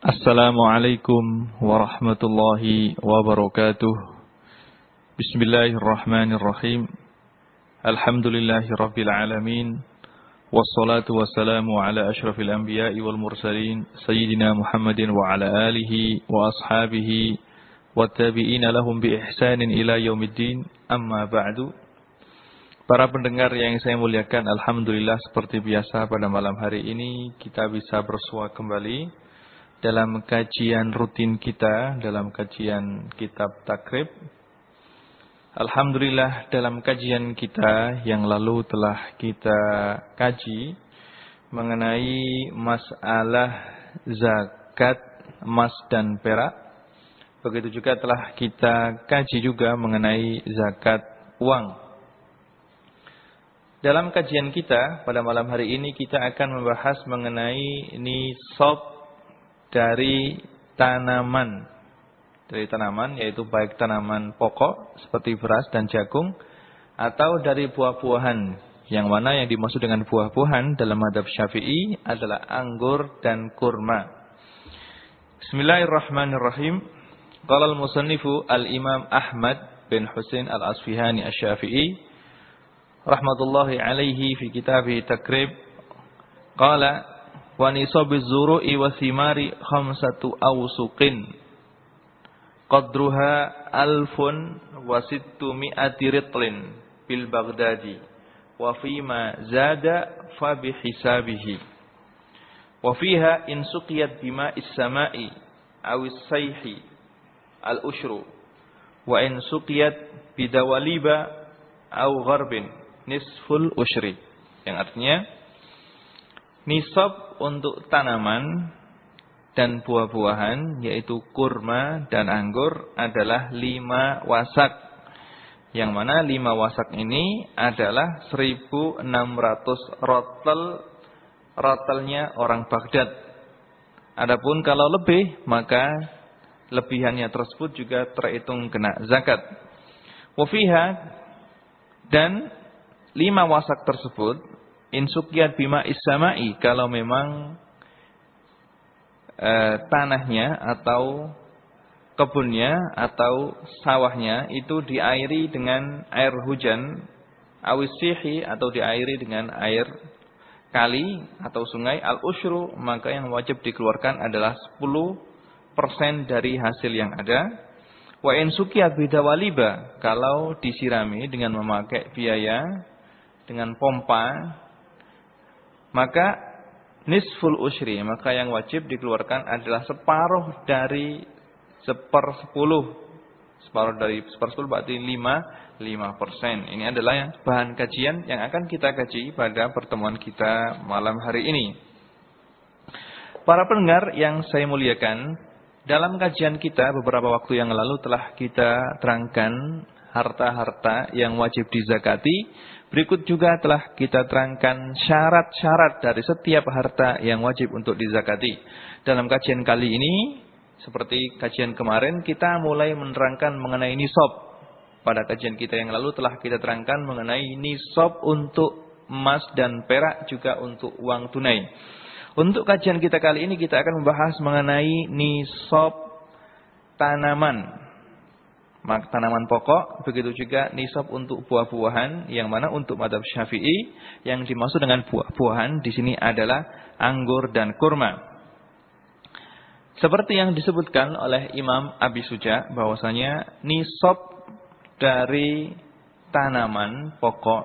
Assalamualaikum warahmatullahi wabarakatuh. Bismillahirrahmanirrahim. Alhamdulillahirabbil alamin. Wassalatu wassalamu ala asyrafil anbiya'i wal mursalin sayyidina Muhammadin wa ala alihi wa ashabihi wattabi'ina lahum bi ihsanin ila yaumiddin. Amma ba'du. Para pendengar yang saya muliakan, alhamdulillah seperti biasa pada malam hari ini kita bisa bersua kembali dalam kajian rutin kita, dalam kajian kitab takrib. Alhamdulillah dalam kajian kita yang lalu telah kita kaji mengenai masalah zakat emas dan perak. Begitu juga telah kita kaji juga mengenai zakat uang. Dalam kajian kita pada malam hari ini kita akan membahas mengenai nisab dari tanaman, yaitu baik tanaman pokok seperti beras dan jagung atau dari buah-buahan, yang mana yang dimaksud dengan buah-buahan dalam mazhab Syafi'i adalah anggur dan kurma. Bismillahirrahmanirrahim. Qala al-musannifu al-Imam Ahmad bin Husain al-Asfihani asy-Syafi'i rahmatullahi alaihi fi kitabih Takrib, qala wa nisabiz zuru'i wa thimari khamsatu awsuqin qadruha alfun wa sittumi'ati ritlin bil Baghdadi wa fima zada fa bihisabihi wa fiha in suqiyat bima'is sama'i awis sayhi al ushru wa in suqiyat bidawaliba aw gharbin nisful ushri, yang artinya nisab untuk tanaman dan buah-buahan yaitu kurma dan anggur adalah 5 wasak. Yang mana 5 wasak ini adalah 1.600 rotelnya orang Baghdad. Adapun kalau lebih, maka lebihannya tersebut juga terhitung kena zakat. Wafiha, dan 5 wasak tersebut insukiyat bima issamai, kalau memang tanahnya atau kebunnya atau sawahnya itu diairi dengan air hujan, awisihi, atau diairi dengan air kali atau sungai, al-ushru, maka yang wajib dikeluarkan adalah 10% dari hasil yang ada. Wa in sukiyat bidawaliba, kalau disirami dengan memakai biaya dengan pompa, maka nisful ushri, maka yang wajib dikeluarkan adalah separuh dari 1/10. Separuh dari 1/10 berarti 5%. Ini adalah yang bahan kajian yang akan kita kaji pada pertemuan kita malam hari ini. Para pendengar yang saya muliakan, dalam kajian kita beberapa waktu yang lalu telah kita terangkan harta-harta yang wajib dizakati. Berikut juga telah kita terangkan syarat-syarat dari setiap harta yang wajib untuk dizakati. Dalam kajian kali ini, seperti kajian kemarin, kita mulai menerangkan mengenai nisab. Pada kajian kita yang lalu telah kita terangkan mengenai nisab untuk emas dan perak, juga untuk uang tunai. Untuk kajian kita kali ini kita akan membahas mengenai nisab tanaman. Tanaman pokok, begitu juga nisab untuk buah-buahan, yang mana untuk mazhab Syafi'i yang dimaksud dengan buah-buahan di sini adalah anggur dan kurma. Seperti yang disebutkan oleh Imam Abi Suja bahwasanya nisab dari tanaman pokok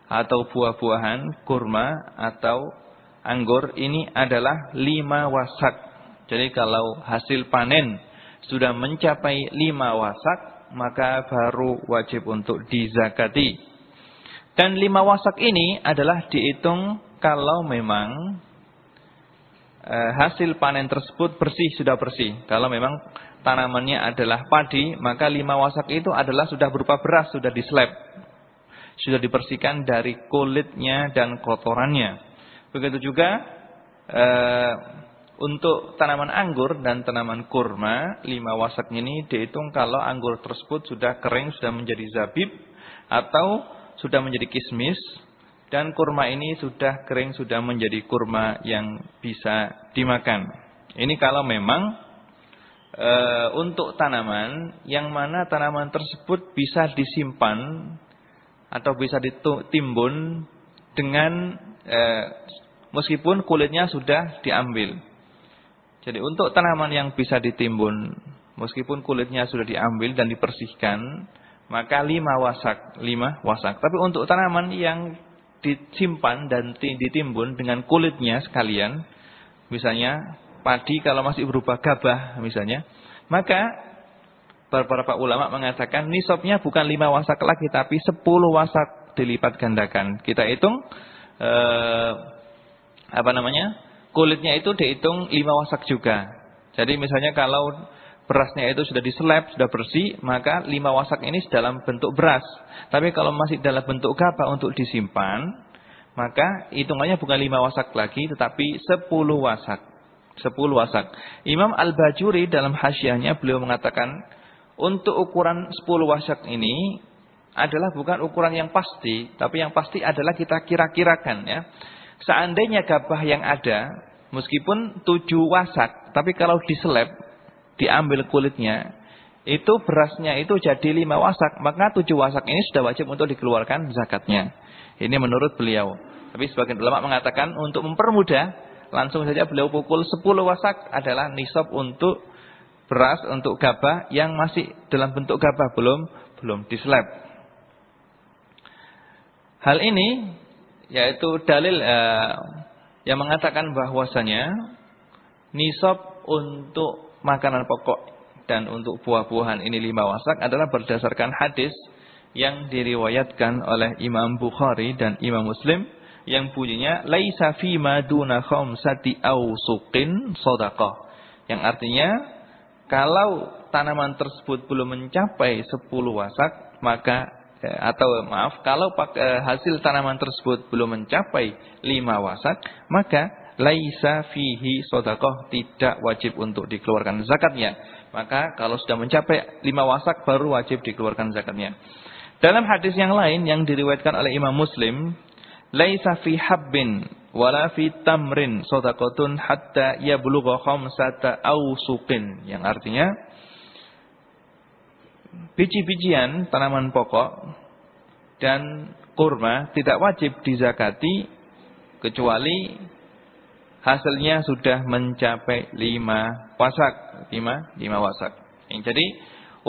atau buah-buahan, kurma atau anggur ini adalah 5 wasak. Jadi kalau hasil panen sudah mencapai 5 wasak, maka baru wajib untuk dizakati. Dan 5 wasak ini adalah dihitung kalau memang hasil panen tersebut sudah bersih. Kalau memang tanamannya adalah padi, maka 5 wasak itu adalah sudah berupa beras, sudah dislep, sudah dibersihkan dari kulitnya dan kotorannya. Begitu juga untuk tanaman anggur dan tanaman kurma, 5 wasak ini dihitung kalau anggur tersebut sudah kering, sudah menjadi zabib, atau sudah menjadi kismis, dan kurma ini sudah kering, sudah menjadi kurma yang bisa dimakan. Ini kalau memang untuk tanaman yang mana tanaman tersebut bisa disimpan atau bisa ditimbun dengan meskipun kulitnya sudah diambil. Jadi untuk tanaman yang bisa ditimbun meskipun kulitnya sudah diambil dan dibersihkan, maka 5 wasak. Tapi untuk tanaman yang disimpan dan ditimbun dengan kulitnya sekalian, misalnya padi kalau masih berupa gabah misalnya, maka beberapa ulama mengatakan nisabnya bukan 5 wasak lagi tapi 10 wasak dilipat gandakan. Kita hitung kulitnya itu dihitung 5 wasak juga. Jadi misalnya kalau berasnya itu sudah diseleb, sudah bersih, maka 5 wasak ini dalam bentuk beras. Tapi kalau masih dalam bentuk gabah untuk disimpan, maka hitungannya bukan 5 wasak lagi tetapi 10 wasak. 10 wasak. Imam Al-Bajuri dalam hasyiahnya beliau mengatakan untuk ukuran 10 wasak ini adalah bukan ukuran yang pasti, tapi yang pasti adalah kita kira-kirakan ya. Seandainya gabah yang ada meskipun 7 wasak, tapi kalau diseleb, diambil kulitnya, itu berasnya itu jadi 5 wasak, maka 7 wasak ini sudah wajib untuk dikeluarkan zakatnya. Ini menurut beliau. Tapi sebagian ulama mengatakan untuk mempermudah, langsung saja beliau pukul 10 wasak adalah nisab untuk beras, untuk gabah yang masih dalam bentuk gabah, belum diseleb. Hal ini yaitu dalil yang mengatakan bahwasanya nisab untuk makanan pokok dan untuk buah-buahan ini 5 wasak adalah berdasarkan hadis yang diriwayatkan oleh Imam Bukhari dan Imam Muslim yang bunyinya laisa fima duna khamsati awsuqin shadaqah, yang artinya kalau tanaman tersebut belum mencapai 10 wasak maka kalau hasil tanaman tersebut belum mencapai 5 wasak maka laisa fihi shadaqah, tidak wajib untuk dikeluarkan zakatnya. Maka kalau sudah mencapai 5 wasak baru wajib dikeluarkan zakatnya. Dalam hadis yang lain yang diriwayatkan oleh Imam Muslim, laisa fi habbin wala fi tamrin shadaqatun hatta yablugha khamsata awsuqin, yang artinya biji-bijian tanaman pokok dan kurma tidak wajib dizakati kecuali hasilnya sudah mencapai 5 wasak. 5 wasak. Jadi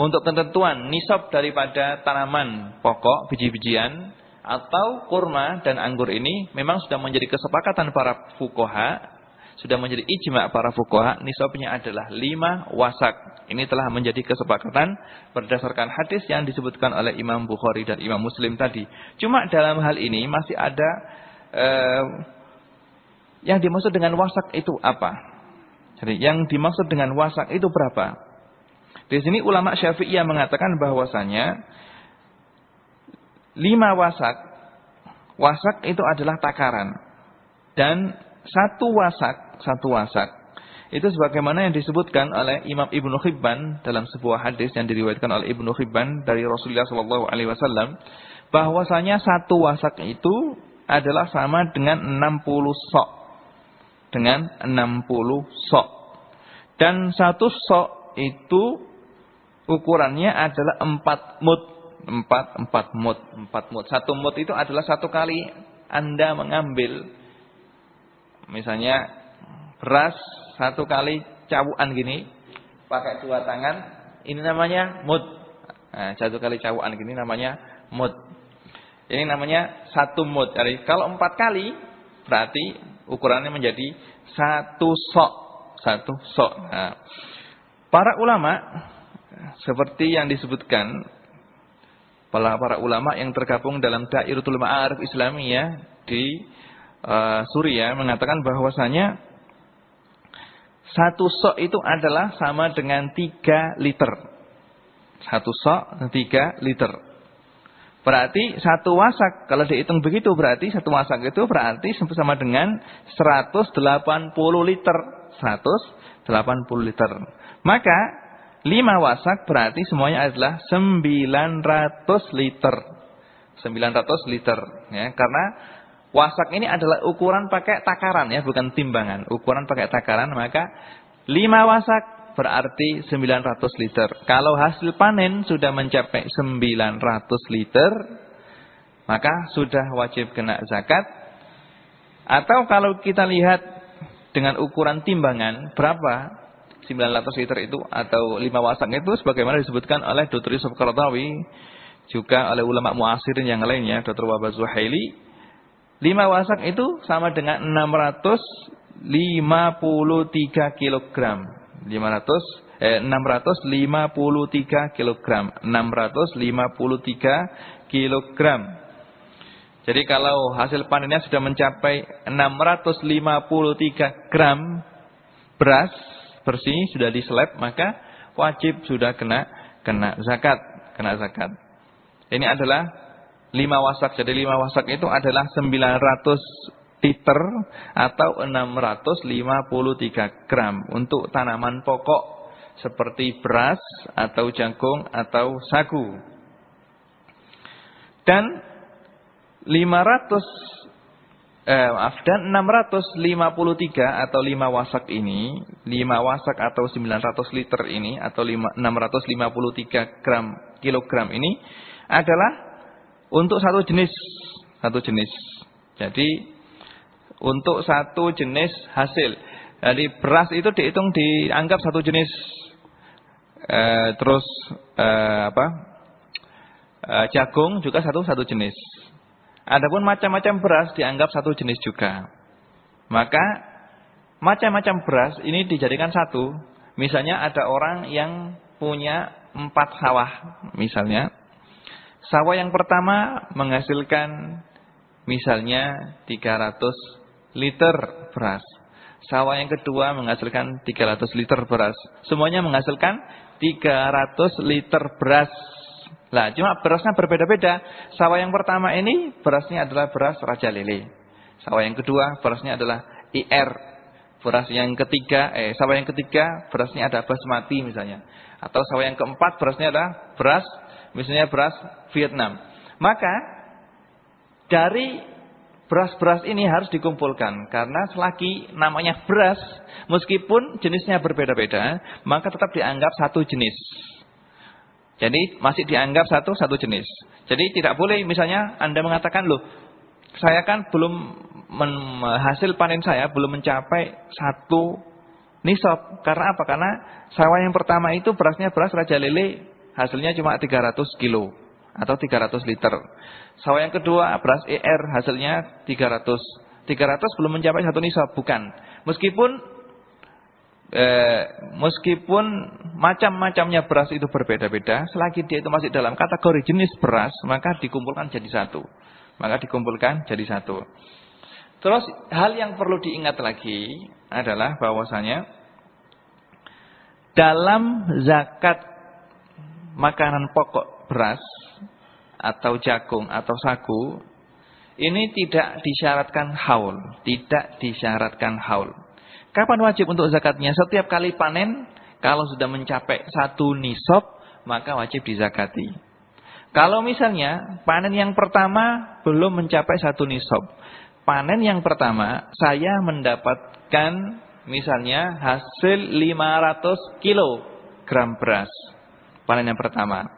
untuk ketentuan nisab daripada tanaman pokok, biji-bijian atau kurma dan anggur ini memang sudah menjadi kesepakatan para fuqaha, sudah menjadi ijma' para fuqaha, nisabnya adalah 5 wasak. Ini telah menjadi kesepakatan berdasarkan hadis yang disebutkan oleh Imam Bukhari dan Imam Muslim tadi. Cuma dalam hal ini masih ada yang dimaksud dengan wasak itu apa? Jadi yang dimaksud dengan wasak itu berapa? Di sini ulama Syafi'iyah mengatakan bahwasanya 5 wasak. Wasak itu adalah takaran. Dan 1 wasak. Itu sebagaimana yang disebutkan oleh Imam Ibnu Hibban dalam sebuah hadis yang diriwayatkan oleh Ibnu Hibban dari Rasulullah SAW, bahwasanya 1 wasak itu adalah sama dengan 60 sok. Dengan 60 sok. Dan 1 sok itu ukurannya adalah 4 mud. 4 mud. 1 mud itu adalah 1 kali Anda mengambil misalnya beras 1 kali cawukan gini pakai 2 tangan, ini namanya mud. Nah, 1 kali cawukan gini namanya mud. Ini namanya 1 mud. Jadi kalau 4 kali berarti ukurannya menjadi 1 sok. 1 sok. Nah, para ulama seperti yang disebutkan para ulama yang tergabung dalam Dairatul Ma'arif Islamiyah di Suriah mengatakan bahwasanya 1 sok itu adalah sama dengan 3 liter. 1 sok 3 liter. Berarti 1 wasak kalau dihitung begitu berarti 1 wasak itu berarti sama dengan 180 liter. 180 liter. Maka 5 wasak berarti semuanya adalah 900 liter. 900 liter ya, karena wasak ini adalah ukuran pakai takaran ya, bukan timbangan. Ukuran pakai takaran, maka 5 wasak berarti 900 liter. Kalau hasil panen sudah mencapai 900 liter, maka sudah wajib kena zakat. Atau kalau kita lihat dengan ukuran timbangan, berapa 900 liter itu atau 5 wasak itu, sebagaimana disebutkan oleh Dr. Yusuf Qaradawi, juga oleh ulama muasirin yang lainnya, Dr. Wahbah Zuhaili, 5 wasak itu sama dengan 653 kilogram. 653 kilogram. 653 kilogram. Jadi kalau hasil panennya sudah mencapai 653 gram beras bersih sudah diseleb, maka wajib sudah kena zakat. Ini adalah 5 wasak. Jadi 5 wasak itu adalah 900 liter atau 653 gram untuk tanaman pokok seperti beras atau jagung atau sagu. Dan 653 atau 5 wasak ini, 5 wasak atau 900 liter ini atau 653 kilogram ini adalah untuk satu jenis. Jadi untuk satu jenis hasil. Jadi beras itu dianggap satu jenis. Jagung juga satu jenis. Adapun macam-macam beras dianggap satu jenis juga. Maka macam-macam beras ini dijadikan satu. Misalnya ada orang yang punya 4 sawah. Misalnya sawah yang pertama menghasilkan misalnya 300 liter beras. Sawah yang kedua menghasilkan 300 liter beras. Semuanya menghasilkan 300 liter beras. Lah, cuma berasnya berbeda-beda. Sawah yang pertama ini berasnya adalah beras Raja Lele. Sawah yang kedua berasnya adalah IR. Sawah yang ketiga berasnya ada basmati misalnya. Atau sawah yang keempat berasnya adalah beras Vietnam. Maka dari beras-beras ini harus dikumpulkan. Karena selagi namanya beras, meskipun jenisnya berbeda-beda, maka tetap dianggap satu jenis. Jadi masih dianggap satu jenis. Jadi tidak boleh misalnya Anda mengatakan, loh, saya kan hasil panen saya belum mencapai 1 nisab. Karena apa? Karena sawah yang pertama itu berasnya beras Raja Lele, hasilnya cuma 300 kilo atau 300 liter. Sawah yang kedua beras ER, hasilnya 300. 300 belum mencapai 1 nisab, bukan. Meskipun macam-macamnya beras itu berbeda-beda, selagi dia itu masih dalam kategori jenis beras, maka dikumpulkan jadi satu. Terus hal yang perlu diingat lagi adalah bahwasanya dalam zakat makanan pokok beras atau jagung atau sagu ini tidak disyaratkan haul. Kapan wajib untuk zakatnya? Setiap kali panen, kalau sudah mencapai 1 nisab, maka wajib dizakati. Kalau misalnya panen yang pertama belum mencapai 1 nisab. Panen yang pertama, saya mendapatkan misalnya hasil 500 kilogram beras. Panen yang pertama.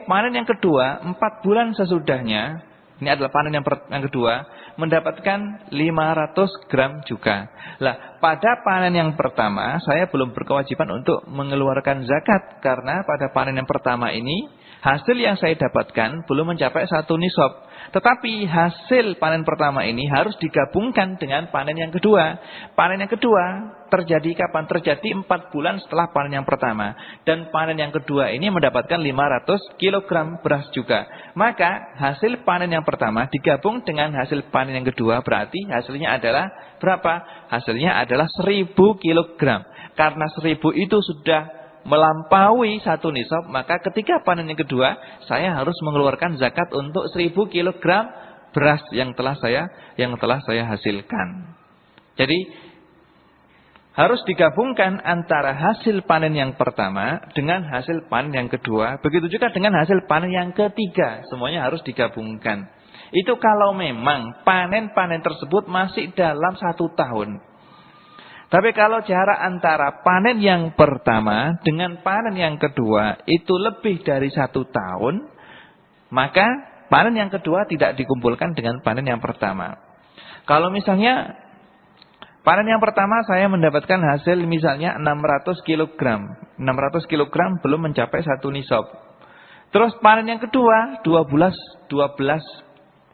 Panen yang kedua, 4 bulan sesudahnya, ini adalah panen yang kedua, mendapatkan 500 gram juga. Lah, pada panen yang pertama, saya belum berkewajiban untuk mengeluarkan zakat. Karena pada panen yang pertama ini, hasil yang saya dapatkan belum mencapai 1 nisab. Tetapi hasil panen pertama ini harus digabungkan dengan panen yang kedua. Panen yang kedua terjadi kapan? Terjadi 4 bulan setelah panen yang pertama. Dan panen yang kedua ini mendapatkan 500 kilogram beras juga. Maka hasil panen yang pertama digabung dengan hasil panen yang kedua, berarti hasilnya adalah berapa? Hasilnya adalah 1000 kilogram. Karena 1000 itu sudah melampaui 1 nisab, maka ketika panen yang kedua saya harus mengeluarkan zakat untuk 1000 kilogram beras yang telah saya hasilkan. Jadi harus digabungkan antara hasil panen yang pertama dengan hasil panen yang kedua. Begitu juga dengan hasil panen yang ketiga, semuanya harus digabungkan. Itu kalau memang panen-panen tersebut masih dalam 1 tahun. Tapi kalau jarak antara panen yang pertama dengan panen yang kedua itu lebih dari 1 tahun, maka panen yang kedua tidak dikumpulkan dengan panen yang pertama. Kalau misalnya panen yang pertama saya mendapatkan hasil misalnya 600 kg. 600 kg belum mencapai 1 nisab. Terus panen yang kedua 12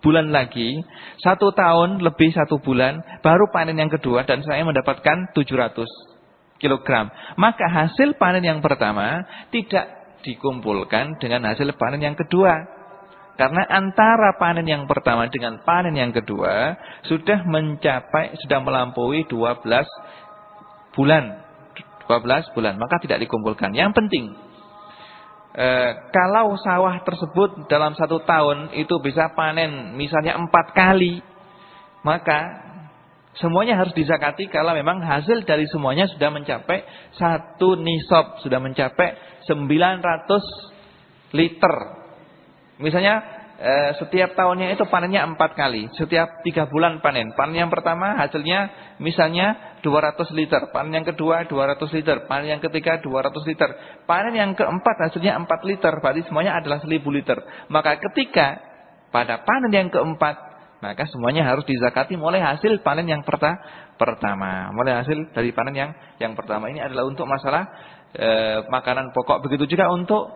bulan lagi, 1 tahun lebih 1 bulan, baru panen yang kedua dan saya mendapatkan 700 kg. Maka hasil panen yang pertama tidak dikumpulkan dengan hasil panen yang kedua. Karena antara panen yang pertama dengan panen yang kedua sudah melampaui 12 bulan. 12 bulan, maka tidak dikumpulkan. Yang penting kalau sawah tersebut dalam 1 tahun itu bisa panen misalnya 4 kali, maka semuanya harus dizakati kalau memang hasil dari semuanya sudah mencapai 1 nisab, sudah mencapai 900 liter. Misalnya setiap tahunnya itu panennya 4 kali, setiap 3 bulan panen. Panen yang pertama hasilnya misalnya 200 liter, panen yang kedua 200 liter, panen yang ketiga 200 liter, panen yang keempat hasilnya 4 liter, berarti semuanya adalah 1000 liter. Maka ketika pada panen yang keempat, maka semuanya harus dizakati mulai hasil panen yang pertama, mulai hasil dari panen yang pertama. Ini adalah untuk masalah makanan pokok. Begitu juga untuk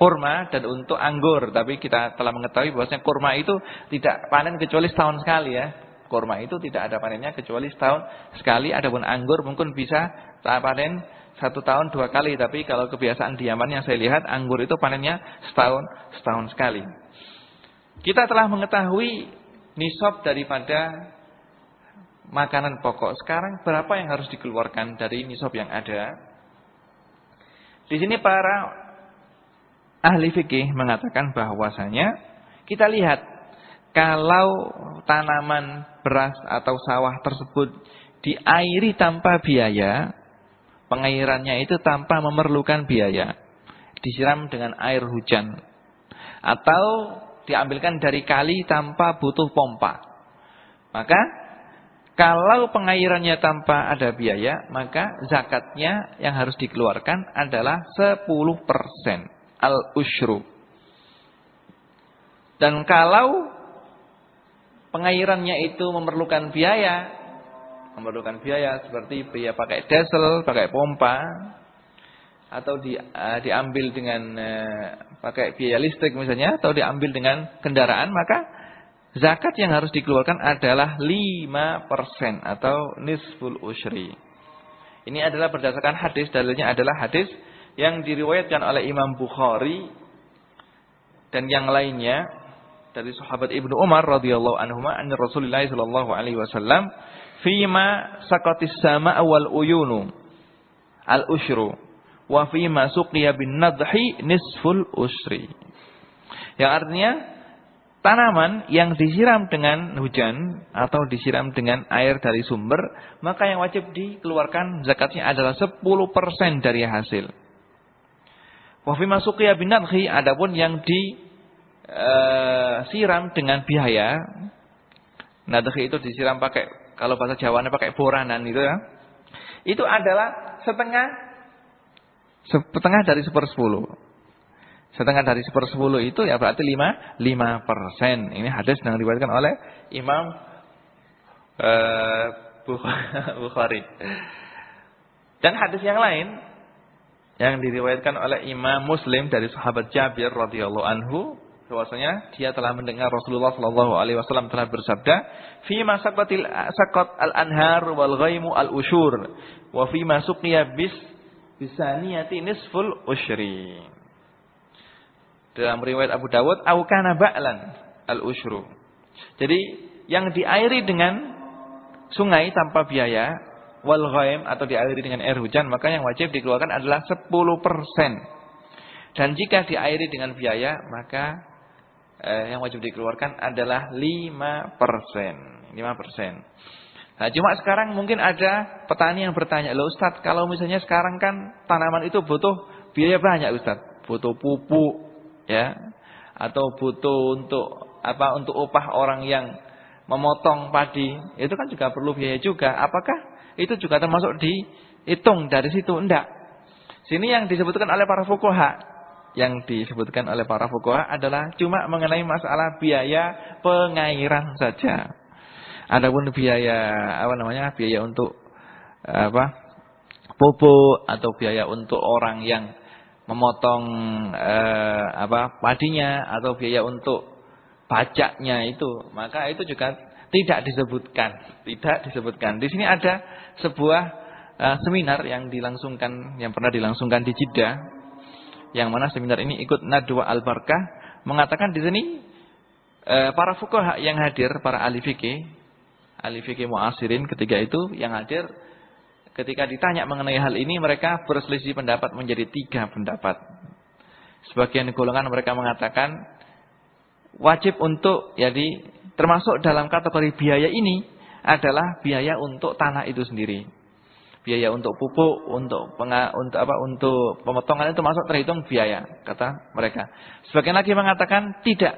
kurma dan untuk anggur. Tapi kita telah mengetahui bahwasanya kurma itu tidak panen kecuali setahun sekali ya. Kurma itu tidak ada panennya kecuali setahun sekali. Adapun anggur mungkin bisa panen 1 tahun 2 kali. Tapi kalau kebiasaan di Yaman yang saya lihat, anggur itu panennya setahun sekali. Kita telah mengetahui nisab daripada makanan pokok. Sekarang berapa yang harus dikeluarkan dari nisab yang ada? Di sini para ahli fikih mengatakan bahwasanya kita lihat kalau tanaman beras atau sawah tersebut diairi tanpa biaya, pengairannya itu tanpa memerlukan biaya, disiram dengan air hujan atau diambilkan dari kali tanpa butuh pompa, maka kalau pengairannya tanpa ada biaya, maka zakatnya yang harus dikeluarkan adalah 10% al-usyru. Dan kalau pengairannya itu memerlukan biaya seperti biaya pakai diesel, pakai pompa, atau diambil dengan pakai biaya listrik misalnya, atau diambil dengan kendaraan, maka zakat yang harus dikeluarkan adalah 5% atau nisful usyri. Ini adalah berdasarkan hadis, dalilnya adalah hadis yang diriwayatkan oleh Imam Bukhari dan yang lainnya dari sahabat Ibnu Umar radhiyallahu anhuma an Rasulullah sallallahu alaihi wasallam, "Fima saqatis sama' wal uyunu al-usyru wa fima suqiya bin nadhi nisful usyri." Yang artinya tanaman yang disiram dengan hujan atau disiram dengan air dari sumber, maka yang wajib dikeluarkan zakatnya adalah 10% dari hasil. Wa fi ma suqiya bin nadhi, adapun yang disiram dengan biaya, nadhi itu disiram pakai, kalau bahasa Jawanya pakai boranan itu ya. Itu adalah setengah dari 1/10. Setengah dari 1/10 itu ya berarti 5%. Ini hadis yang diriwayatkan oleh Imam Bukhari. Dan hadis yang lain yang diriwayatkan oleh Imam Muslim dari sahabat Jabir radhiyallahu anhu, bahwasanya dia telah mendengar Rasulullah sallallahu alaihi wasallam telah bersabda, "Fi ma saqat al-anhar wal ghaimu al-ushur, wa fi ma suqiya bisaniyati nisful usyri." Dalam riwayat Abu Dawud, "Au kana ba'lan al-usyru." Jadi yang diairi dengan sungai tanpa biaya, wal ghaim atau diairi dengan air hujan, maka yang wajib dikeluarkan adalah 10%. Dan jika diairi dengan biaya, maka yang wajib dikeluarkan adalah 5%. Nah, cuma sekarang mungkin ada petani yang bertanya, "Loh Ustaz, kalau misalnya sekarang kan tanaman itu butuh biaya banyak Ustaz, butuh pupuk ya, atau butuh untuk upah orang yang memotong padi, itu kan juga perlu biaya juga. Apakah itu juga termasuk dihitung dari situ? Enggak. Sini yang disebutkan oleh para fuqaha, adalah cuma mengenai masalah biaya pengairan saja. Adapun biaya biaya untuk pupuk atau biaya untuk orang yang memotong padinya atau biaya untuk pajaknya itu, maka itu juga tidak disebutkan. Di sini ada sebuah seminar yang pernah dilangsungkan di Jeddah, yang mana seminar ini ikut Nadwa Al-Barkah, mengatakan di sini para fuqaha yang hadir, para ahli fikih mu'asirin ketika itu yang hadir, ketika ditanya mengenai hal ini, mereka berselisih pendapat menjadi 3 pendapat. Sebagian golongan mereka mengatakan wajib untuk, jadi termasuk dalam kategori biaya ini adalah biaya untuk tanah itu sendiri. Biaya untuk pupuk, untuk pemotongan itu masuk terhitung biaya, kata mereka. Sebagian lagi mengatakan tidak.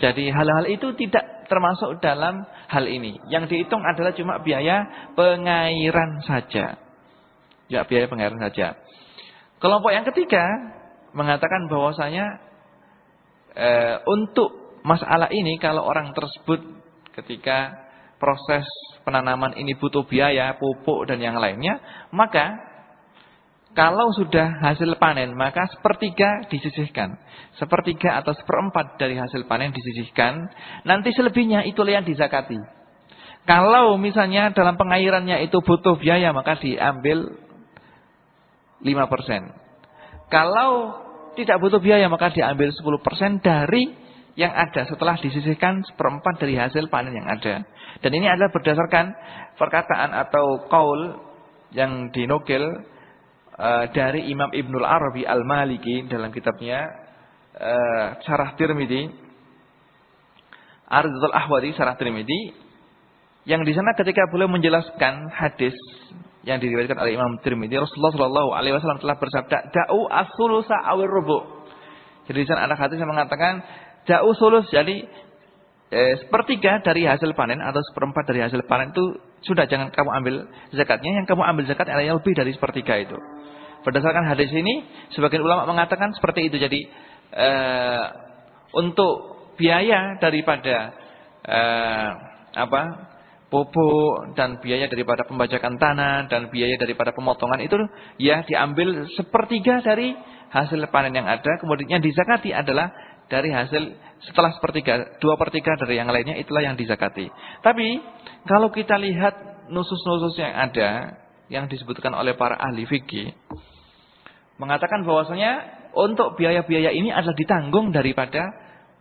Jadi hal-hal itu tidak termasuk dalam hal ini. Yang dihitung adalah cuma biaya pengairan saja. Ya, biaya pengairan saja. Kelompok yang ketiga mengatakan bahwasanya untuk masalah ini, kalau orang tersebut ketika proses penanaman ini butuh biaya, pupuk dan yang lainnya, maka kalau sudah hasil panen, maka 1/3 disisihkan. 1/3 atau 1/4 dari hasil panen disisihkan. Nanti selebihnya itulah yang dizakati. Kalau misalnya dalam pengairannya itu butuh biaya, maka diambil 5%. Kalau tidak butuh biaya, maka diambil 10% dari yang ada setelah disisihkan 1/4 dari hasil panen yang ada. Dan ini adalah berdasarkan perkataan atau qaul yang dinukil dari Imam Ibnul Arabi Al-Maliki dalam kitabnya Syarah Tirmidzi, Ardhatul Ahwadi Syarah Tirmidzi, yang di sana ketika beliau menjelaskan hadis yang diriwayatkan oleh Imam Tirmidzi, Rasulullah Shallallahu Alaihi Wasallam telah bersabda, "Da'u as-sulusa awir rubu." Jadi di sana ada hadis yang mengatakan, "Da'u sulus," jadi 1/3 dari hasil panen atau 1/4 dari hasil panen itu sudah, jangan kamu ambil zakatnya. Yang kamu ambil zakat adalah lebih dari 1/3 itu. Berdasarkan hadis ini, sebagian ulama mengatakan seperti itu. Jadi untuk biaya daripada pupuk dan biaya daripada pembajakan tanah dan biaya daripada pemotongan itu ya diambil 1/3 dari hasil panen yang ada, kemudian yang dizakati adalah dari hasil setelah 1/3, 2/3 dari yang lainnya itulah yang dizakati. Tapi kalau kita lihat nusus-nusus yang ada yang disebutkan oleh para ahli fikih, mengatakan bahwasanya untuk biaya-biaya ini adalah ditanggung daripada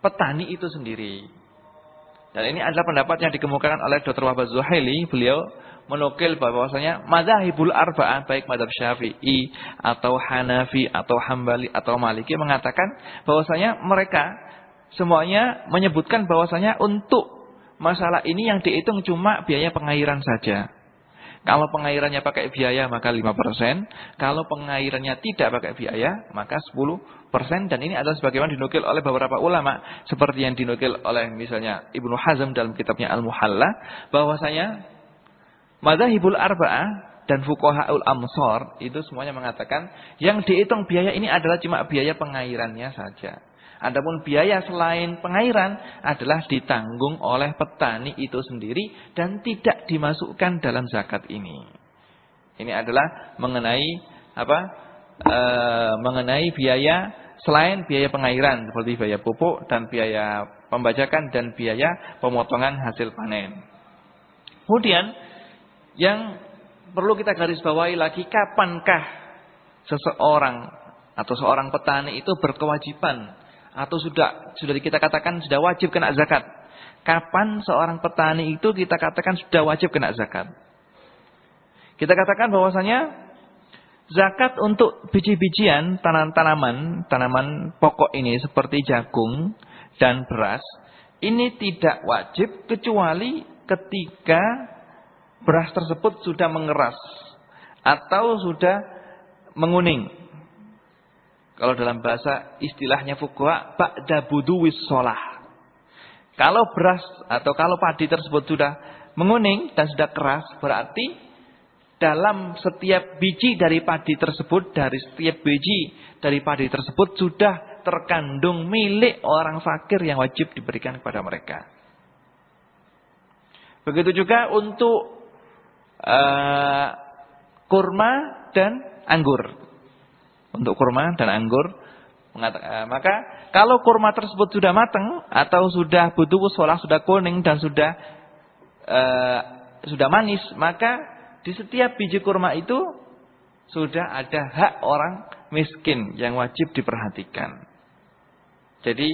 petani itu sendiri. Dan ini adalah pendapat yang dikemukakan oleh Dr. Wahbah Zuhaili. Beliau menukil bahwasanya madzhabul arba'ah, baik madzhab Syafi'i atau Hanafi atau Hambali atau Maliki, mengatakan bahwasanya mereka semuanya menyebutkan bahwasanya untuk masalah ini yang dihitung cuma biaya pengairan saja. Kalau pengairannya pakai biaya maka 5%, kalau pengairannya tidak pakai biaya maka 10%, dan ini adalah sebagaimana dinukil oleh beberapa ulama seperti yang dinukil oleh misalnya Ibnu Hazm dalam kitabnya Al-Muhalla, bahwasanya madzhabul arba'ah dan fuqahaul amsar itu semuanya mengatakan yang dihitung biaya ini adalah cuma biaya pengairannya saja. Adapun biaya selain pengairan adalah ditanggung oleh petani itu sendiri dan tidak dimasukkan dalam zakat ini. Ini adalah mengenai mengenai biaya selain biaya pengairan seperti biaya pupuk dan biaya pembajakan dan biaya pemotongan hasil panen. Kemudian yang perlu kita garis bawahi lagi, kapankah seseorang atau seorang petani itu berkewajiban atau sudah kita katakan sudah wajib kena zakat? Kapan seorang petani itu kita katakan sudah wajib kena zakat? Kita katakan bahwasanya zakat untuk biji-bijian, tanaman pokok ini seperti jagung dan beras, ini tidak wajib kecuali ketika beras tersebut sudah mengeras atau sudah menguning. Kalau dalam bahasa istilahnya fuqaha, ba'da buduwis shalah. Kalau beras atau kalau padi tersebut sudah menguning dan sudah keras, berarti dalam setiap biji dari padi tersebut, dari setiap biji dari padi tersebut sudah terkandung milik orang fakir yang wajib diberikan kepada mereka. Begitu juga untuk kurma dan anggur. Untuk kurma dan anggur, maka kalau kurma tersebut sudah matang atau sudah butuh sholah, sudah kuning dan sudah manis, maka di setiap biji kurma itu sudah ada hak orang miskin yang wajib diperhatikan. Jadi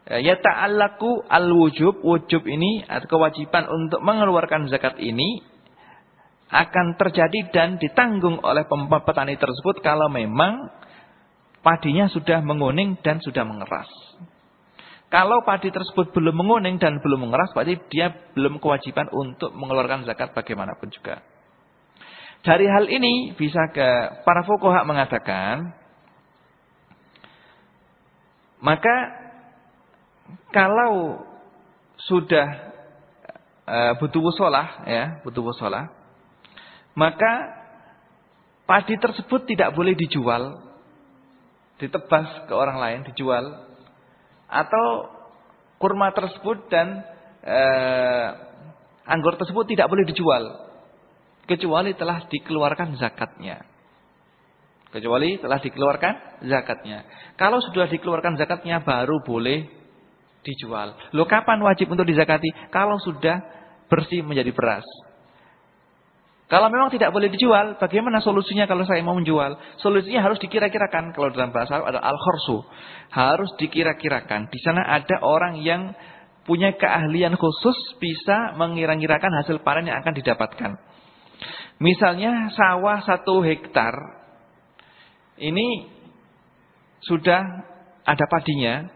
yata'allaku al-wujub, wujub ini atau kewajiban untuk mengeluarkan zakat ini akan terjadi dan ditanggung oleh petani tersebut kalau memang padinya sudah menguning dan sudah mengeras. Kalau padi tersebut belum menguning dan belum mengeras, berarti dia belum kewajiban untuk mengeluarkan zakat bagaimanapun juga. Dari hal ini bisa ke para fuqaha mengatakan, maka kalau sudah butuh wusolah, ya, butuh wusolah, maka padi tersebut tidak boleh dijual, ditebas ke orang lain, dijual, atau kurma tersebut dan anggur tersebut tidak boleh dijual kecuali telah dikeluarkan zakatnya. Kecuali telah dikeluarkan zakatnya. Kalau sudah dikeluarkan zakatnya baru boleh dijual. Loh, kapan wajib untuk dizakati? Kalau sudah bersih menjadi beras. Kalau memang tidak boleh dijual, bagaimana solusinya kalau saya mau menjual? Solusinya harus dikira-kirakan. Kalau dalam bahasa Arab ada al-khorsu. Harus dikira-kirakan. Di sana ada orang yang punya keahlian khusus bisa mengira-kirakan hasil panen yang akan didapatkan. Misalnya sawah 1 hektar. Ini sudah ada padinya.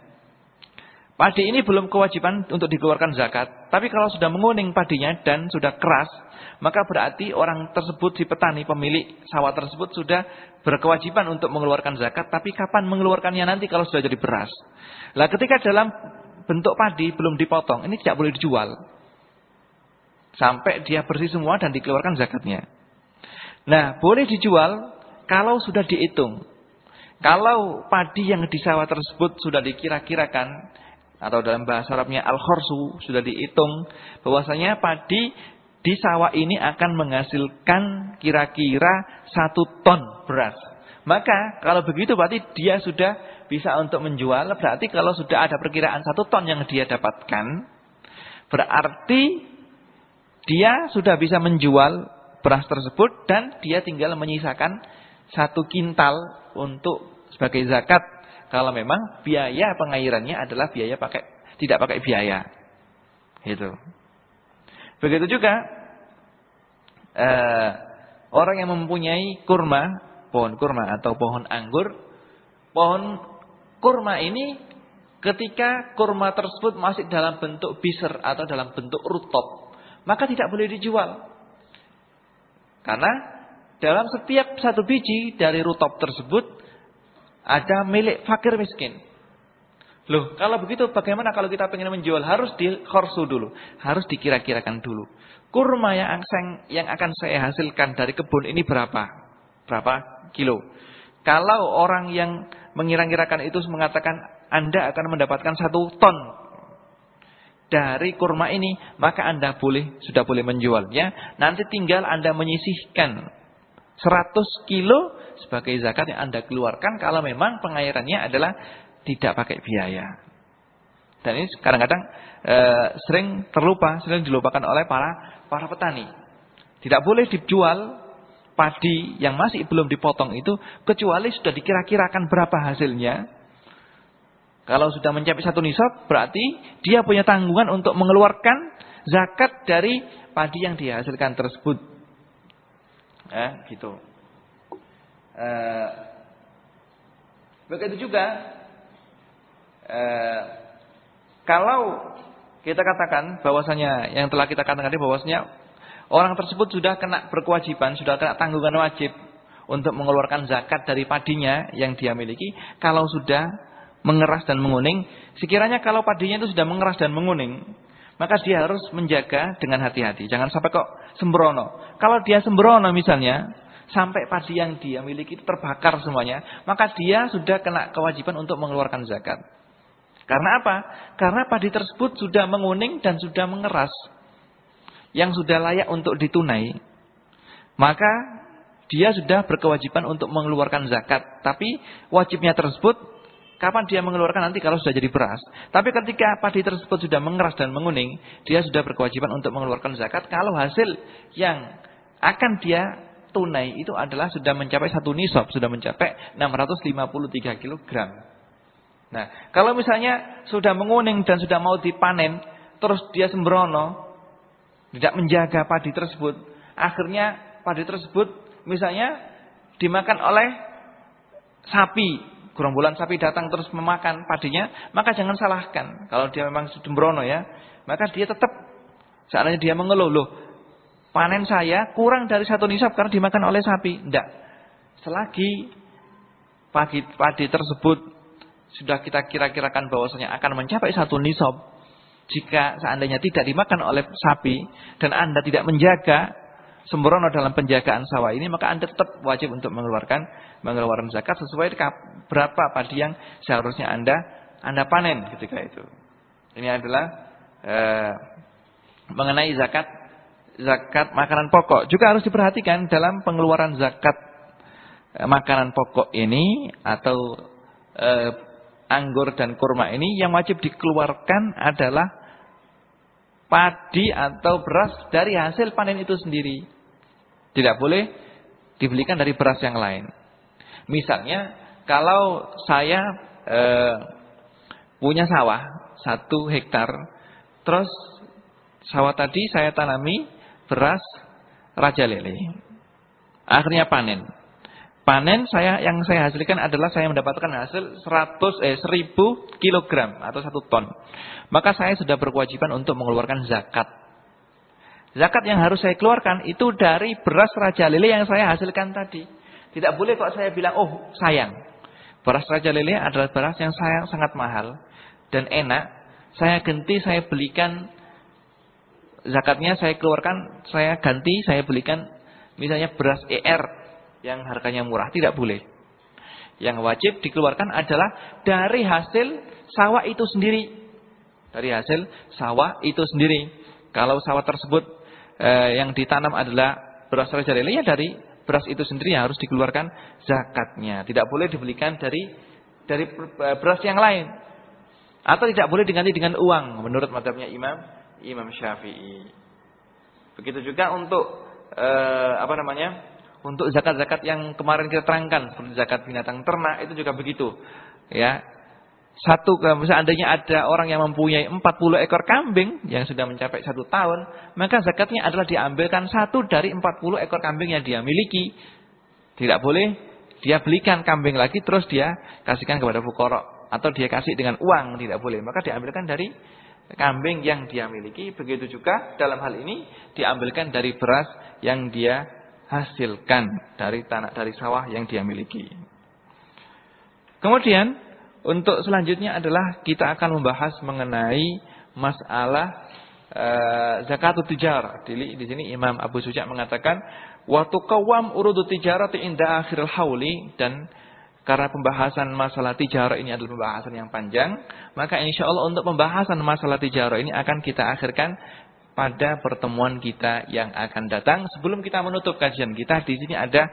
Padi ini belum kewajiban untuk dikeluarkan zakat. Tapi kalau sudah menguning padinya dan sudah keras, maka berarti orang tersebut, si petani, pemilik sawah tersebut sudah berkewajiban untuk mengeluarkan zakat. Tapi kapan mengeluarkannya nanti kalau sudah jadi beras? Lah, ketika dalam bentuk padi belum dipotong, ini tidak boleh dijual. Sampai dia bersih semua dan dikeluarkan zakatnya. Nah, boleh dijual kalau sudah dihitung. Kalau padi yang di sawah tersebut sudah dikira-kirakan, atau dalam bahasa Arabnya al-khorsu, sudah dihitung bahwasanya padi di sawah ini akan menghasilkan kira-kira 1 ton beras. Maka kalau begitu berarti dia sudah bisa untuk menjual. Berarti kalau sudah ada perkiraan 1 ton yang dia dapatkan, berarti dia sudah bisa menjual beras tersebut dan dia tinggal menyisakan 1 kintal untuk sebagai zakat. Kalau memang biaya pengairannya adalah biaya tidak pakai biaya. Gitu. Begitu juga orang yang mempunyai pohon kurma atau pohon anggur. Pohon kurma ini ketika kurma tersebut masih dalam bentuk biser atau dalam bentuk rutop, maka tidak boleh dijual. Karena dalam setiap 1 biji dari rutop tersebut ada milik fakir miskin. Loh, kalau begitu bagaimana kalau kita ingin menjual? Harus dikhorsu dulu. Harus dikira-kirakan dulu. Kurma yang akan saya hasilkan dari kebun ini berapa? Berapa kilo? Kalau orang yang mengira-kirakan itu mengatakan Anda akan mendapatkan 1 ton dari kurma ini, maka Anda sudah boleh menjualnya. Nanti tinggal Anda menyisihkan 100 kilo sebagai zakat yang Anda keluarkan kalau memang pengairannya adalah tidak pakai biaya. Dan ini kadang-kadang sering dilupakan oleh para petani. Tidak boleh dijual padi yang masih belum dipotong itu kecuali sudah dikira-kirakan berapa hasilnya. Kalau sudah mencapai 1 nisab, berarti dia punya tanggungan untuk mengeluarkan zakat dari padi yang dihasilkan tersebut. Gitu. Begitu juga kalau kita katakan bahwasanya yang telah kita katakan tadi bahwasanya orang tersebut sudah kena berkewajiban, sudah kena tanggungan wajib untuk mengeluarkan zakat dari padinya yang dia miliki. Kalau sudah mengeras dan menguning. Sekiranya kalau padinya itu sudah mengeras dan menguning, maka dia harus menjaga dengan hati-hati. Jangan sampai kok sembrono. Kalau dia sembrono misalnya, sampai padi yang dia miliki itu terbakar semuanya, maka dia sudah kena kewajiban untuk mengeluarkan zakat. Karena apa? Karena padi tersebut sudah menguning dan sudah mengeras, yang sudah layak untuk ditunai. Maka dia sudah berkewajiban untuk mengeluarkan zakat. Tapi wajibnya tersebut, kapan dia mengeluarkan? Nanti kalau sudah jadi beras. Tapi ketika padi tersebut sudah mengeras dan menguning, dia sudah berkewajiban untuk mengeluarkan zakat. Kalau hasil yang akan dia tunai itu adalah sudah mencapai 1 nisab, sudah mencapai 653 kg. Nah, kalau misalnya sudah menguning dan sudah mau dipanen, terus dia sembrono, tidak menjaga padi tersebut, akhirnya padi tersebut misalnya dimakan oleh sapi, gerombolan sapi datang terus memakan padinya, maka jangan salahkan. Kalau dia memang sembrono ya, maka dia tetap, seandainya dia mengeluh, loh, panen saya kurang dari 1 nisab karena dimakan oleh sapi. Tidak. Selagi padi tersebut sudah kita kira-kirakan bahwasanya akan mencapai 1 nisab, jika seandainya tidak dimakan oleh sapi dan Anda tidak menjaga, sembrono dalam penjagaan sawah ini, maka Anda tetap wajib untuk mengeluarkan zakat sesuai berapa padi yang seharusnya Anda panen ketika itu. Ini adalah mengenai zakat makanan pokok. Juga harus diperhatikan dalam pengeluaran zakat makanan pokok ini atau anggur dan kurma ini, yang wajib dikeluarkan adalah padi atau beras dari hasil panen itu sendiri. Tidak boleh dibelikan dari beras yang lain. Misalnya kalau saya punya sawah 1 hektar, terus sawah tadi saya tanami beras Raja Lele. Akhirnya panen. Yang saya hasilkan adalah saya mendapatkan hasil 1000 kilogram atau 1 ton. Maka saya sudah berkewajiban untuk mengeluarkan zakat. Zakat yang harus saya keluarkan itu dari beras Raja Lele yang saya hasilkan tadi. Tidak boleh kok saya bilang, oh sayang, beras Raja Lele adalah beras yang sangat mahal dan enak, saya ganti, saya belikan, zakatnya saya keluarkan, saya ganti, saya belikan misalnya beras ER yang harganya murah. Tidak boleh. Yang wajib dikeluarkan adalah dari hasil sawah itu sendiri. Dari hasil sawah itu sendiri. Kalau sawah tersebut yang ditanam adalah beras Raja Lele, ya dari beras itu sendiri yang harus dikeluarkan zakatnya. Tidak boleh dibelikan dari beras yang lain. Atau tidak boleh diganti dengan uang menurut mazhabnya Imam Syafi'i. Begitu juga untuk untuk zakat-zakat yang kemarin kita terangkan, seperti zakat binatang ternak, itu juga begitu. Ya. Seandainya ada orang yang mempunyai 40 ekor kambing yang sudah mencapai 1 tahun, maka zakatnya adalah diambilkan 1 dari 40 ekor kambing yang dia miliki. Tidak boleh dia belikan kambing lagi terus dia kasihkan kepada fuqara atau dia kasih dengan uang, tidak boleh. Maka diambilkan dari kambing yang dia miliki. Begitu juga dalam hal ini diambilkan dari beras yang dia hasilkan dari sawah yang dia miliki. Kemudian untuk selanjutnya adalah kita akan membahas mengenai masalah zakatut tijarah. Di sini Imam Abu Suja mengatakan wa tuqawwam urudut tijarati inda akhiril hauli, dan karena pembahasan masalah tijarah ini adalah pembahasan yang panjang, maka insyaallah untuk pembahasan masalah tijarah ini akan kita akhirkan pada pertemuan kita yang akan datang. Sebelum kita menutup kajian kita, di sini ada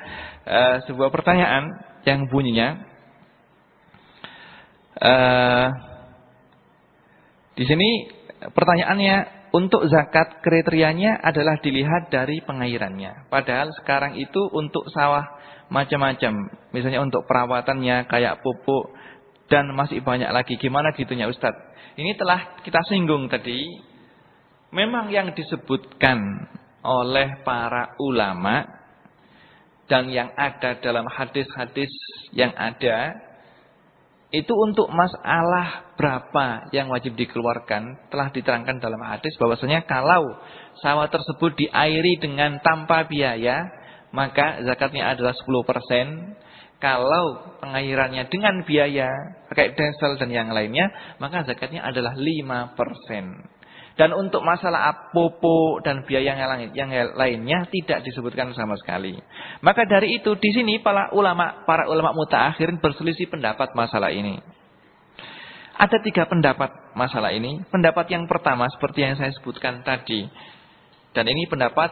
sebuah pertanyaan yang bunyinya di sini pertanyaannya, untuk zakat kriterianya adalah dilihat dari pengairannya. Padahal sekarang itu untuk sawah macam-macam, misalnya untuk perawatannya kayak pupuk dan masih banyak lagi. Gimana gitunya Ustadz? Ini telah kita singgung tadi. Memang yang disebutkan oleh para ulama dan yang ada dalam hadis-hadis yang ada, itu untuk masalah berapa yang wajib dikeluarkan telah diterangkan dalam hadis bahwasanya kalau sawah tersebut diairi dengan tanpa biaya, maka zakatnya adalah 10%. Kalau pengairannya dengan biaya pakai diesel dan yang lainnya, maka zakatnya adalah 5%. Dan untuk masalah pupuk dan biaya yang lainnya tidak disebutkan sama sekali. Maka dari itu di sini para ulama mutaakhirin berselisih pendapat masalah ini. Ada 3 pendapat masalah ini. Pendapat yang pertama seperti yang saya sebutkan tadi. Dan ini pendapat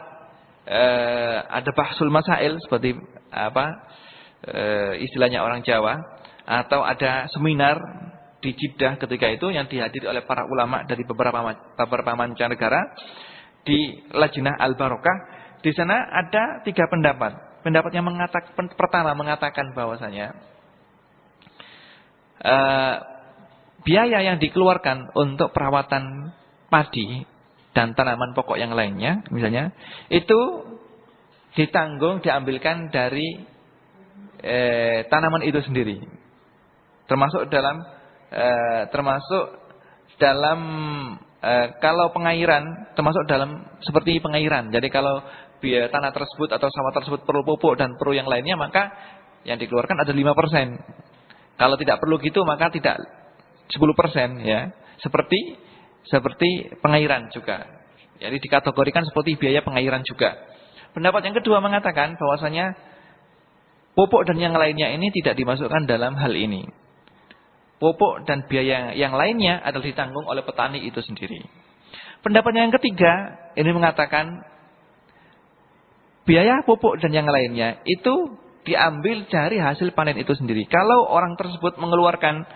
ada bahsul masail seperti istilahnya orang Jawa, atau ada seminar di Jeddah ketika itu yang dihadiri oleh para ulama dari beberapa mancanegara di Lajnah Al-Barakah. Di sana ada 3 pendapat. Pendapat yang pertama mengatakan bahwasanya biaya yang dikeluarkan untuk perawatan padi dan tanaman pokok yang lainnya, misalnya, itu diambilkan dari tanaman itu sendiri. Termasuk dalam kalau pengairan, termasuk dalam seperti pengairan. Jadi kalau biaya tanah tersebut atau sawah tersebut perlu pupuk dan perlu yang lainnya, maka yang dikeluarkan ada 5%. Kalau tidak perlu gitu, maka tidak 10%, ya. Seperti pengairan juga. Jadi dikategorikan seperti biaya pengairan juga. Pendapat yang kedua mengatakan bahwasanya pupuk dan yang lainnya ini tidak dimasukkan dalam hal ini. Pupuk dan biaya yang lainnya adalah ditanggung oleh petani itu sendiri. Pendapat yang ketiga ini mengatakan biaya pupuk dan yang lainnya itu diambil dari hasil panen itu sendiri. Kalau orang tersebut mengeluarkan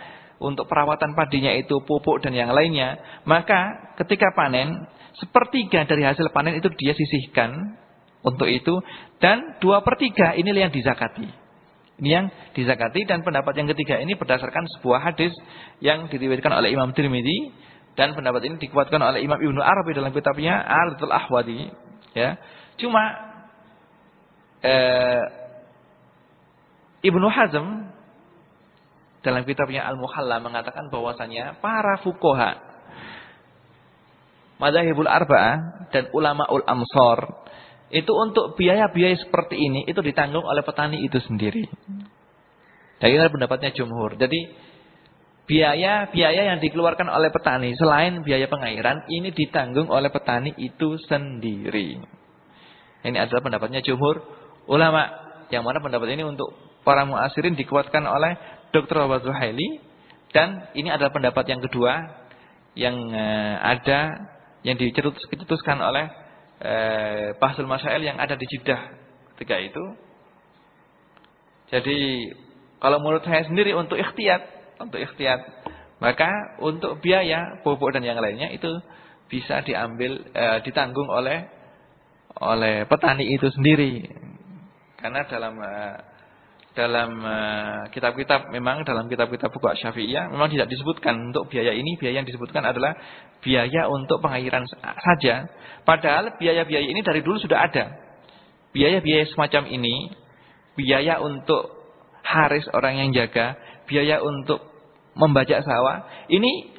untuk perawatan padinya itu pupuk dan yang lainnya, maka ketika panen 1/3 dari hasil panen itu dia sisihkan untuk itu, dan 2/3 inilah yang dizakati. Ini yang dizakati. Dan pendapat yang ketiga ini berdasarkan sebuah hadis yang diriwayatkan oleh Imam Tirmidzi, dan pendapat ini dikuatkan oleh Imam Ibnu Arabi dalam kitabnya Al-Tul Ahwadi, ya. Cuma Ibnu Hazm dalam kitabnya Al-Muhalla mengatakan bahwasanya para fuqaha madzhabul arba'ah dan ulamaul amsar itu untuk biaya-biaya seperti ini itu ditanggung oleh petani itu sendiri. Dan ini adalah pendapatnya jumhur. Jadi biaya yang dikeluarkan oleh petani selain biaya pengairan ini ditanggung oleh petani itu sendiri. Ini adalah pendapatnya jumhur ulama. Yang mana pendapat ini untuk para muasirin dikuatkan oleh Dr. Wahab Zuhaili, dan ini adalah pendapat yang kedua yang yang dicetuskan oleh Bahsul Masail yang ada di Jeddah ketika itu. Jadi kalau menurut saya sendiri untuk ikhtiyat, maka untuk biaya pupuk dan yang lainnya itu bisa ditanggung oleh petani itu sendiri. Karena dalam kitab-kitab, memang dalam kitab-kitab fuqaha Syafi'iyah memang tidak disebutkan untuk biaya ini. Biaya yang disebutkan adalah biaya untuk pengairan saja. Padahal biaya-biaya ini dari dulu sudah ada. Biaya-biaya semacam ini, biaya untuk haris orang yang jaga, biaya untuk membajak sawah, ini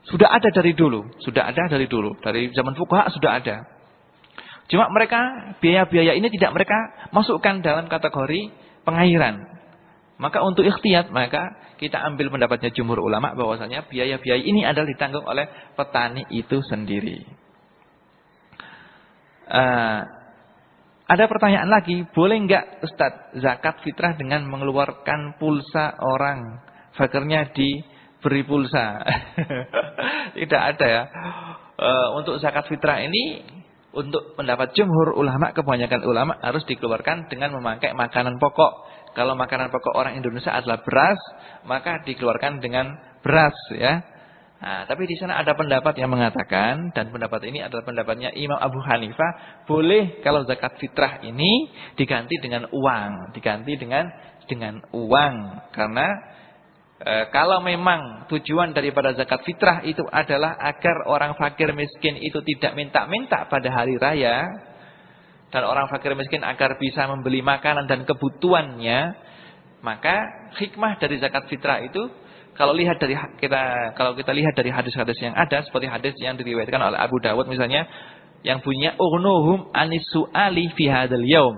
sudah ada dari dulu. Dari zaman fuqaha sudah ada. Cuma mereka biaya-biaya ini tidak mereka masukkan dalam kategori pengairan. Maka untuk ikhtiyat, maka kita ambil pendapatnya jumhur ulama bahwasanya biaya-biaya ini adalah ditanggung oleh petani itu sendiri. Ada pertanyaan lagi, boleh enggak Ustadz zakat fitrah dengan mengeluarkan pulsa orang, fakirnya diberi pulsa? Tidak ada ya. Untuk zakat fitrah ini, untuk pendapat jumhur ulama, kebanyakan ulama harus dikeluarkan dengan memakai makanan pokok. Kalau makanan pokok orang Indonesia adalah beras, maka dikeluarkan dengan beras, ya. Nah, tapi di sana ada pendapat yang mengatakan, dan pendapat ini adalah pendapatnya Imam Abu Hanifah, boleh kalau zakat fitrah ini diganti dengan uang, karena kalau memang tujuan daripada zakat fitrah itu adalah agar orang fakir miskin itu tidak minta-minta pada hari raya, dan orang fakir miskin agar bisa membeli makanan dan kebutuhannya, maka hikmah dari zakat fitrah itu kalau kita lihat dari hadis-hadis yang ada, seperti hadis yang diriwayatkan oleh Abu Dawud misalnya, yang bunyinya ughnuhum anis su'ali fi hadzal yaum.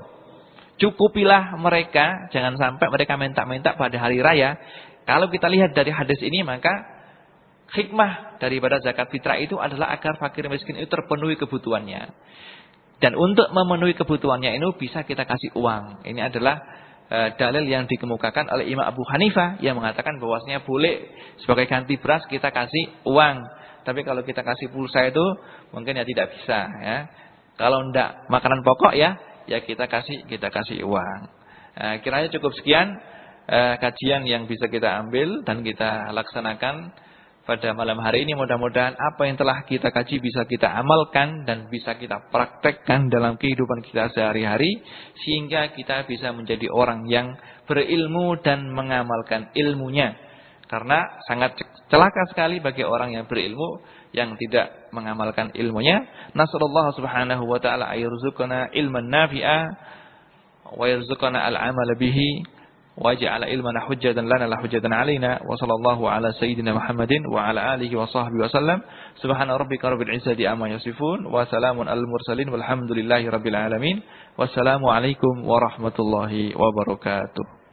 Cukupilah mereka, jangan sampai mereka minta-minta pada hari raya. Kalau kita lihat dari hadis ini, maka hikmah daripada zakat fitrah itu adalah agar fakir miskin itu terpenuhi kebutuhannya. Dan untuk memenuhi kebutuhannya ini bisa kita kasih uang. Ini adalah dalil yang dikemukakan oleh Imam Abu Hanifah yang mengatakan bahwasanya boleh sebagai ganti beras kita kasih uang. Tapi kalau kita kasih pulsa itu mungkin ya tidak bisa ya. Kalau enggak makanan pokok ya kita kasih uang. Kiranya cukup sekian kajian yang bisa kita ambil dan kita laksanakan pada malam hari ini. Mudah-mudahan apa yang telah kita kaji bisa kita amalkan dan bisa kita praktekkan dalam kehidupan kita sehari-hari, sehingga kita bisa menjadi orang yang berilmu dan mengamalkan ilmunya. Karena sangat celaka sekali bagi orang yang berilmu yang tidak mengamalkan ilmunya. Nasallallahu subhanahu wa ta'ala ayurzuqana ilman nafi'a wa yarzuqana al-amal bihi wa ja'ala ilmana hujjatan lana la hujjatan alaina. Wa sallallahu ala sayyidina Muhammadin wa ala alihi wa sahbihi wa sallam. Subhana rabbika rabbil izzati amma yasifun wa salamun alal mursalin walhamdulillahi rabbil alamin. Wassalamu alaikum warahmatullahi wabarakatuh.